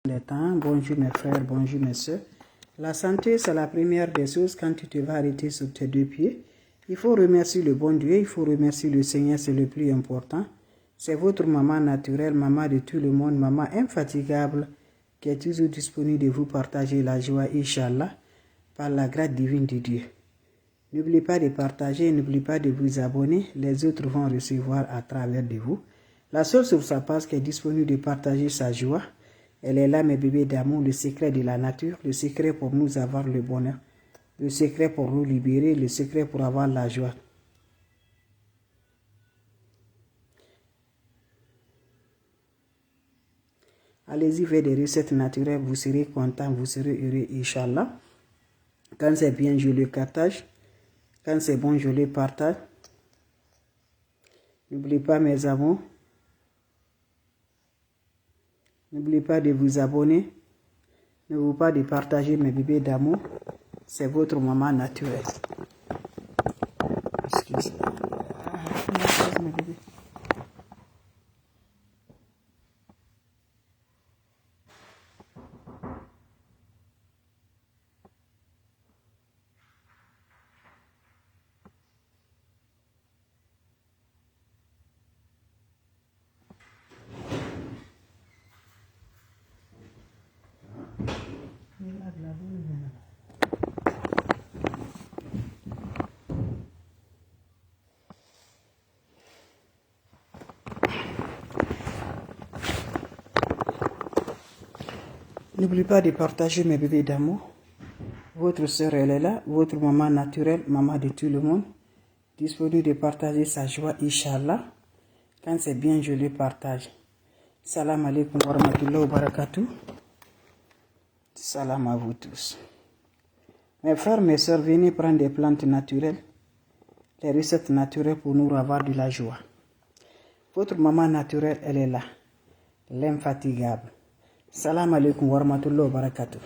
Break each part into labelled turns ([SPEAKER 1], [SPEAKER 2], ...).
[SPEAKER 1] Les temps. Bonjour mes frères, bonjour mes soeurs. La santé, c'est la première des choses quand tu te vas arrêter sur tes deux pieds. Il faut remercier le bon Dieu, il faut remercier le Seigneur, c'est le plus important. C'est votre maman naturelle, maman de tout le monde, maman infatigable, qui est toujours disponible de vous partager la joie, Inch'Allah, par la grâce divine de Dieu. N'oubliez pas de partager, n'oubliez pas de vous abonner, les autres vont recevoir à travers de vous. La seule sur sa page qui est disponible de partager sa joie, elle est là, mes bébés d'amour, le secret de la nature, le secret pour nous avoir le bonheur, le secret pour nous libérer, le secret pour avoir la joie. Allez-y, faites des recettes naturelles, vous serez content, vous serez heureux, Inch'Allah. Quand c'est bien, je le partage. Quand c'est bon, je le partage. N'oubliez pas, mes amours. N'oubliez pas de vous abonner. N'oubliez pas de partager mes bébés d'amour. C'est votre maman naturelle. Excusez-moi. Mes bébés. N'oubliez pas de partager mes bébés d'amour. Votre soeur, elle est là. Votre maman naturelle, maman de tout le monde. Disponible de partager sa joie, Inch'Allah. Quand c'est bien, je le partage. Salam alaikum wa rahmatullahi wa barakatuh. Salam à vous tous. Mes frères, mes soeurs, venez prendre des plantes naturelles. Les recettes naturelles pour nous avoir de la joie. Votre maman naturelle, elle est là. L'infatigable. Salam alaikum wa rahmatullahi wa barakatuh.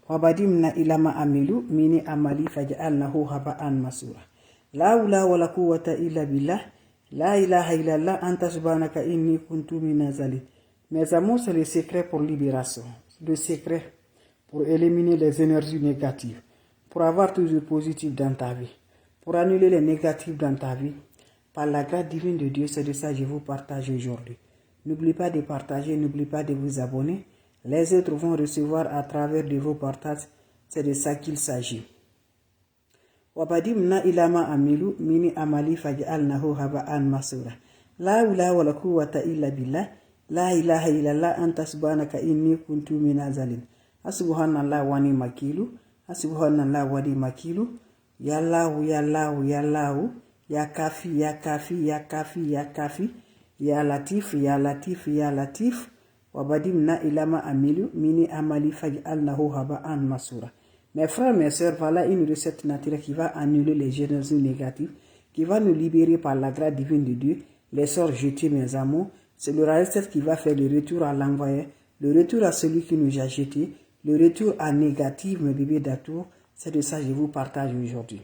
[SPEAKER 1] Wabadimna ilama amilu mini amali faj'alnahu haba'an masura. La hawla wa la quwwata illa billah. La ilaha illallah anta subhanaka inni kuntu minaz zalimin. Mes amours, c'est le secret pour libération. Le secret pour éliminer les énergies négatives. Pour avoir toujours positif dans ta vie. Pour annuler les négatifs dans ta vie. Par la grâce divine de Dieu, c'est de ça que je vous partage aujourd'hui. N'oubliez pas de partager, n'oubliez pas de vous abonner. Les autres vont recevoir à travers de vos partages. C'est de ça qu'il s'agit. Wabadimna ilama amilu mini amali faj'alnahu haba'an masura. La hawla wa la quwwata illa billah. La ilaha illallah anta subhanaka inni kuntu minaz zalimin. Subhanallah wa ni makilu. Subhanallah wa ni makilu. Ya Allah, ya Allah, ya Allah. Ya kafi, ya kafi, ya kafi, ya kafi. Ya latif, ya latif, ya latif. Wabadimna ilama amilu mini amali faj'alnahu haba'an masura. Mes frères, mes soeurs, voilà une recette naturelle qui va annuler les énergies négatives, qui va nous libérer par la grâce divine de Dieu, les sorts jetés, mes amours. C'est le recette qui va faire le retour à l'envoyeur, le retour à celui qui nous a jetés, le retour à négatif, mes bébés d'atour. C'est de ça que je vous partage aujourd'hui.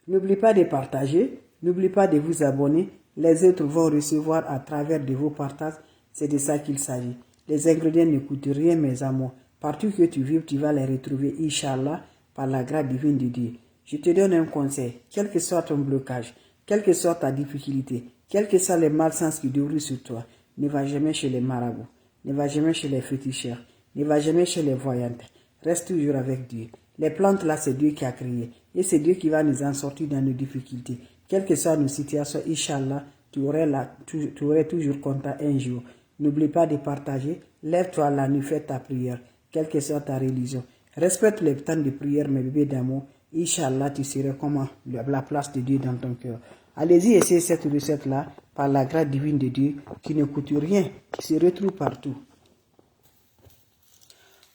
[SPEAKER 1] N'oubliez pas de partager, n'oubliez pas de vous abonner. Les autres vont recevoir à travers de vos partages. C'est de ça qu'il s'agit. Les ingrédients ne coûtent rien, mes amours. Partout que tu vives, tu vas les retrouver, Inch'Allah, par la grâce divine de Dieu. Je te donne un conseil. Quel que soit ton blocage, quelle que soit ta difficulté, quels que soient les malsens qui déroulent sur toi, ne va jamais chez les marabouts, ne va jamais chez les féticheurs, ne va jamais chez les voyantes. Reste toujours avec Dieu. Les plantes là, c'est Dieu qui a créé. Et c'est Dieu qui va nous en sortir dans nos difficultés. Quelles que soient nos situations, Inch'Allah, tu aurais toujours content un jour. N'oublie pas de partager. Lève-toi la nuit, fais ta prière, quelle que soit ta religion. Respecte le temps de prière, mes bébés d'amour. Inch'Allah, tu seras comme la place de Dieu dans ton cœur. Allez-y, essayez cette recette-là, par la grâce divine de Dieu, qui ne coûte rien, qui se retrouve partout.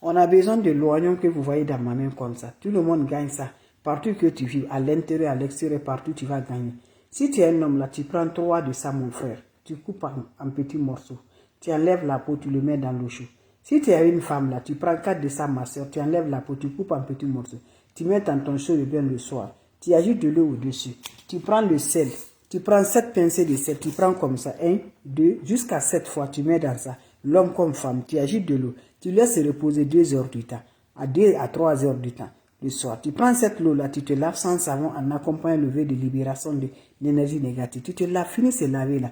[SPEAKER 1] On a besoin de l'oignon que vous voyez dans ma main comme ça. Tout le monde gagne ça. Partout que tu vis, à l'intérieur, à l'extérieur, partout, tu vas gagner. Si tu es un homme là, tu prends 3 de ça, mon frère. Tu coupes en petits morceaux. Tu enlèves la peau, tu le mets dans l'eau chaude. Si tu es une femme là, tu prends 4 de ça, ma soeur, tu enlèves la peau, tu coupes en petits morceaux. Tu mets dans ton chaud de bain le soir. Tu ajoutes de l'eau au-dessus. Tu prends le sel. Tu prends 7 pincées de sel. Tu prends comme ça. 1, 2, jusqu'à 7 fois. Tu mets dans ça. l'homme comme femme, tu agites de l'eau, tu laisses reposer 2 heures du temps, à 2 à 3 heures du temps. Le soir, tu prends cette eau-là, tu te laves sans savon en accompagnant le verre de libération de l'énergie négative. Tu te laves, finis de laver là.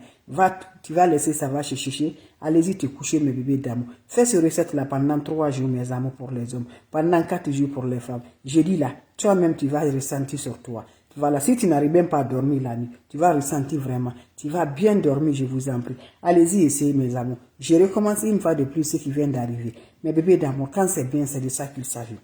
[SPEAKER 1] Tu vas laisser ça va se chercher. Allez-y te coucher mes bébés d'amour. Fais ce recette-là pendant 3 jours mes amours pour les hommes. Pendant 4 jours pour les femmes. Je dis là, toi-même tu vas ressentir sur toi. Voilà, si tu n'arrives même pas à dormir la nuit, tu vas ressentir vraiment. Tu vas bien dormir, je vous en prie. Allez-y, essayez mes amours. Je recommence une fois de plus ce qui vient d'arriver. Mes bébés d'amour, quand c'est bien, c'est de ça qu'il s'agit.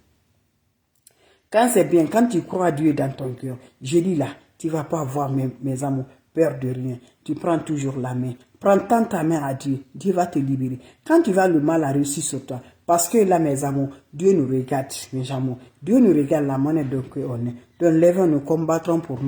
[SPEAKER 1] Quand c'est bien, quand tu crois à Dieu dans ton cœur, je dis là, tu ne vas pas avoir, mes amours, peur de rien. Tu prends toujours la main. Prends tant ta main à Dieu. Dieu va te libérer. Quand tu vas le mal à réussir sur toi, parce que là, mes amours, Dieu nous regarde, mes amours. Dieu nous regarde la manière dont on est. Donc, lèvons, nous combattrons pour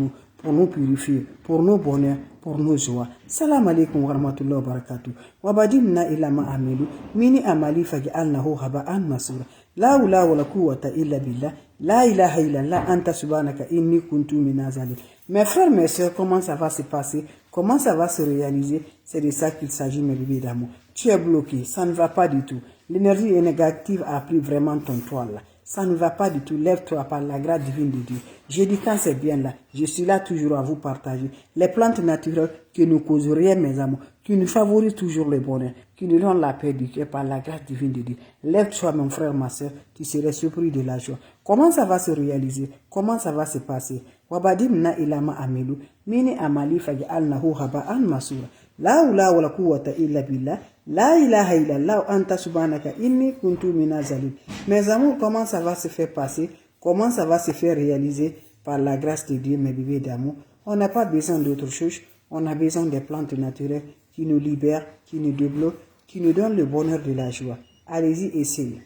[SPEAKER 1] nous purifier, pour nos bonheurs, pour nos joies. Salam alaikum wa rahmatullahi wa barakatuh. Wa badimna ilama amilu, mini amali faj'alnahu haba'an masura. La hawla wa la quwwata illa billah. La ilaha illallah anta subhanaka inni kuntu minaz zalimin. Mes frères, mes soeurs, comment ça va se passer? Comment ça va se réaliser? C'est de ça qu'il s'agit, mes bébés d'amour. Tu es bloqué, ça ne va pas du tout. L'énergie négative a pris vraiment ton toit là. Ça ne va pas du tout. Lève-toi par la grâce divine de Dieu. Je dis quand c'est bien là. Je suis là toujours à vous partager. Les plantes naturelles qui ne causent rien, mes amours, qui nous favorisent toujours le bonheur, qui nous donnent la paix du cœur par la grâce divine de Dieu. Lève-toi, mon frère, ma soeur, tu serais surpris de la joie. Comment ça va se réaliser? Comment ça va se passer? Wabadimna ilama amelu, mini amali faj'alnahu haba'an masura. La hawla wa la quwwata illa billah. La ilaha illallah anta subhanaka inni kuntu minaz zalimin. Mes amours, comment ça va se faire passer? Comment ça va se faire réaliser par la grâce de Dieu, mes bébés d'amour? On n'a pas besoin d'autre chose. On a besoin des plantes naturelles qui nous libèrent, qui nous débloquent, qui nous donnent le bonheur de la joie. Allez-y, essayez.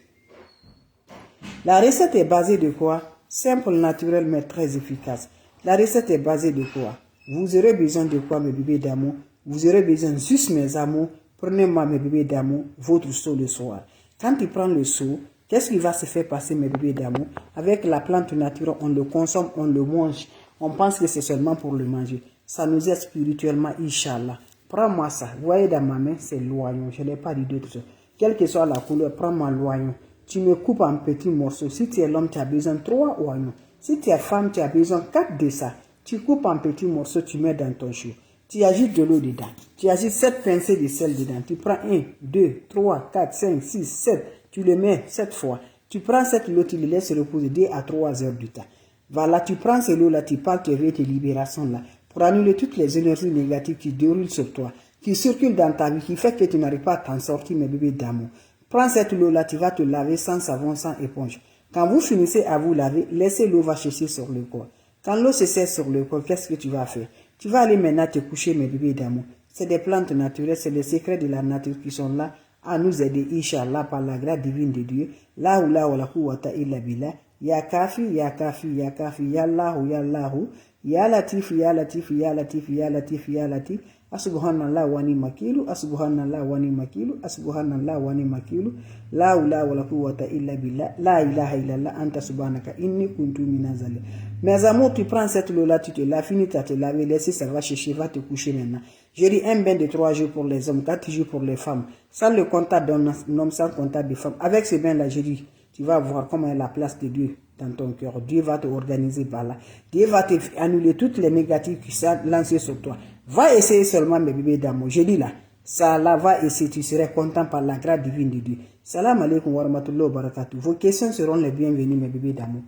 [SPEAKER 1] La recette est basée de quoi? Simple, naturel, mais très efficace. La recette est basée de quoi? Vous aurez besoin de quoi, mes bébés d'amour? Vous aurez besoin juste, mes amours. Prenez-moi, mes bébés d'amour, votre seau le soir. Quand tu prends le seau, qu'est-ce qui va se faire passer, mes bébés d'amour? Avec la plante naturelle, on le consomme, on le mange. On pense que c'est seulement pour le manger. Ça nous aide spirituellement, Inch'Allah. Prends-moi ça. Vous voyez dans ma main, c'est l'oignon. Je n'ai pas dit d'autre chose. Quelle que soit la couleur, prends-moi l'oignon. Tu me coupes en petits morceaux. Si tu es l'homme, tu as besoin de 3 oignons. Si tu es femme, tu as besoin de 4 de ça. Tu coupes en petits morceaux, tu mets dans ton chou. Tu agites de l'eau dedans. Tu agites 7 pincées de sel dedans. Tu prends 1, 2, 3, 4, 5, 6, 7. Tu le mets 7 fois. Tu prends cette eau, tu le laisses reposer 2 à 3 heures du temps. Voilà, tu prends cette eau-là, tu parles, tu veux tes libérations là. Pour annuler toutes les énergies négatives qui déroulent sur toi, qui circulent dans ta vie, qui fait que tu n'arrives pas à t'en sortir, mes bébés d'amour. Prends cette eau-là, tu vas te laver sans savon, sans éponge. Quand vous finissez à vous laver, laissez l'eau va chercher sur le corps. Quand l'eau se sert sur le corps, qu'est-ce que tu vas faire? Tu vas aller maintenant te coucher, mes bébés d'amour. C'est des plantes naturelles, c'est les secrets de la nature qui sont là à nous aider, Inch'Allah, par la grâce divine de Dieu. La hawla wa la quwwata illa billah. Ya kafi, ya kafi, ya kafi, ya Allahu, ya Allahu. Ya latif, ya latif, ya latif, ya latif, ya latif. Asubhanallah wa ni makilu, asubhanallah wa ni makilu, asubhanallah wa ni makilu. La hawla wa la quwwata illa billah. La ilaha illallah anta subhanaka inni kuntu minaz zalimin. Mes amours, tu prends cette eau-là, tu te laves, finis de te laver, laissez, ça va chercher, va te coucher maintenant. J'ai dit un bain de 3 jours pour les hommes, 4 jours pour les femmes. Sans le contact d'un homme, sans contact de femme. Avec ce bain-là, j'ai dit, tu vas voir comment est la place de Dieu dans ton cœur. Dieu va te organiser par là. Dieu va te annuler toutes les négatives qui sont lancées sur toi. Va essayer seulement, mes bébés d'amour. Je dis là, ça là, va essayer, tu serais content par la grâce divine de Dieu. Salam alaikum wa rahmatullahi wa barakatuh. Vos questions seront les bienvenues, mes bébés d'amour.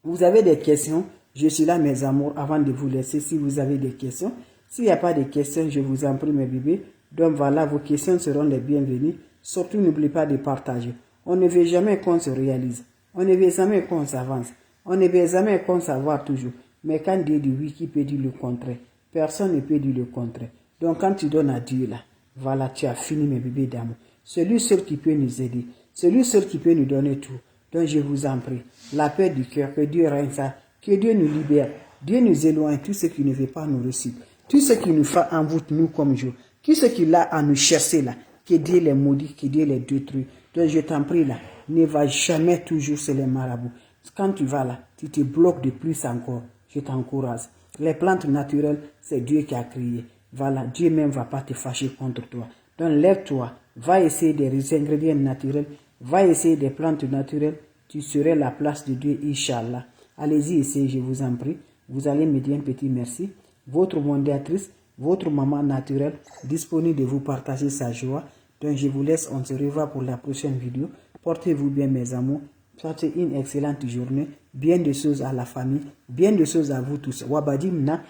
[SPEAKER 1] Vous avez des questions? Je suis là, mes amours, avant de vous laisser. Si vous avez des questions, s'il n'y a pas de questions, je vous en prie, mes bébés. Donc voilà, vos questions seront les bienvenues. Surtout, n'oubliez pas de partager. On ne veut jamais qu'on se réalise. On ne veut jamais qu'on s'avance. On ne veut jamais qu'on savoir toujours. Mais quand Dieu dit oui, qui peut dire le contraire? Personne ne peut dire le contraire. Donc quand tu donnes à Dieu là, voilà, tu as fini, mes bébés d'amour. Celui seul qui peut nous aider. Celui seul qui peut nous donner tout. Donc je vous en prie, la paix du cœur, que Dieu règne ça, que Dieu nous libère, Dieu nous éloigne, tout ce qui ne veut pas nous réussir, tout ce qui nous fait envoûte nous comme jour, tout ce qui l'a à nous chercher là, que Dieu les maudit, que Dieu les détruit. Donc je t'en prie là, ne va jamais toujours sur les marabouts. Quand tu vas là, tu te bloques de plus encore, je t'encourage. Les plantes naturelles, c'est Dieu qui a créé. Voilà, Dieu même ne va pas te fâcher contre toi. Donc lève-toi, va essayer des ingrédients naturels, va essayer des plantes naturelles, tu serais la place de Dieu, Inch'Allah. Allez-y, essayez, je vous en prie. Vous allez me dire un petit merci. Votre mondiatrice, votre maman naturelle, disponible de vous partager sa joie. Donc je vous laisse, on se revoit pour la prochaine vidéo. Portez-vous bien mes amours. Passez une excellente journée. Bien de choses à la famille. Bien de choses à vous tous. Wabadimna.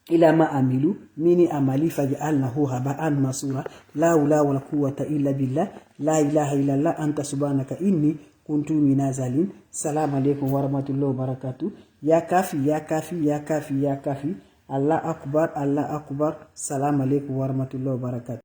[SPEAKER 1] Ilama amilu mini amali faj'alnahu haba'an masura la hawla wala quwwata illa billah la ilaha illallah anta subhanaka inni kuntu minazalin. Salam alaikum wa rahmatullahi wa barakatuh. Ya kafi ya kafi ya kafi ya kafi. Allah akbar, Allah akbar. Salam alaikum wa rahmatullahi wa barakatuh.